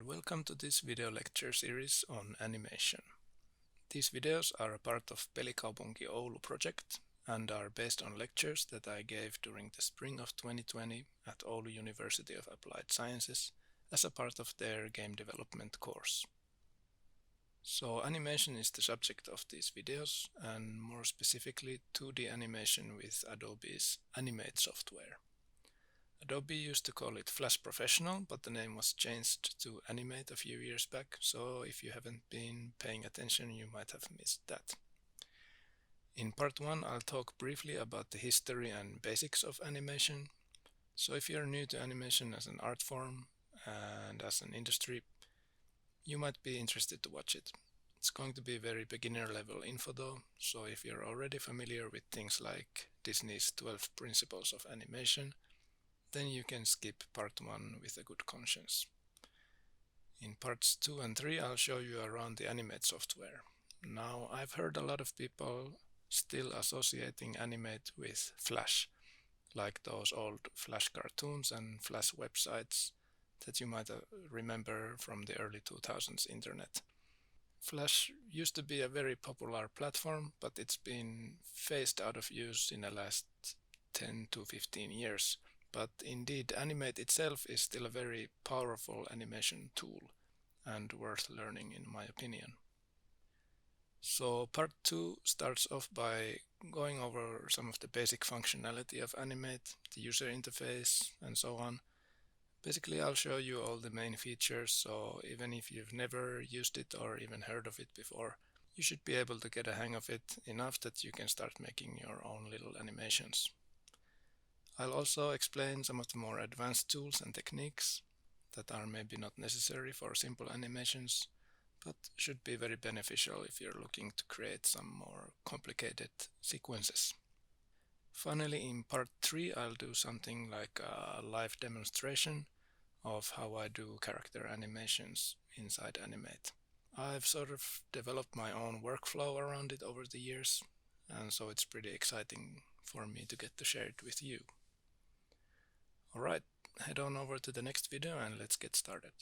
welcome to this video lecture series on animation. These videos are a part of Pelikaupunki Oulu project and are based on lectures that I gave during the spring of 2020 at Oulu University of Applied Sciences as a part of their game development course. So animation is the subject of these videos, and more specifically 2D animation with Adobe's Animate software. Adobe used to call it Flash Professional, but the name was changed to Animate a few years back, so if you haven't been paying attention, you might have missed that. In part 1, I'll talk briefly about the history and basics of animation. So if you're new to animation as an art form and as an industry, you might be interested to watch it. It's going to be very beginner level info though, so if you're already familiar with things like Disney's 12 principles of animation, then you can skip part 1 with a good conscience. In parts 2 and 3 I'll show you around the Animate software. Now I've heard a lot of people still associating Animate with Flash, like those old Flash cartoons and Flash websites that you might remember from the early 2000s internet. Flash used to be a very popular platform, but it's been phased out of use in the last 10 to 15 years. But indeed, Animate itself is still a very powerful animation tool and worth learning in my opinion. So part 2 starts off by going over some of the basic functionality of Animate, the user interface and so on. Basically I'll show you all the main features, so even if you've never used it or even heard of it before, you should be able to get a hang of it enough that you can start making your own little animations. I'll also explain some of the more advanced tools and techniques that are maybe not necessary for simple animations, but should be very beneficial if you're looking to create some more complicated sequences. Finally, in part 3, I'll do something like a live demonstration of how I do character animations inside Animate. I've sort of developed my own workflow around it over the years, and so it's pretty exciting for me to get to share it with you. Alright, head on over to the next video and let's get started.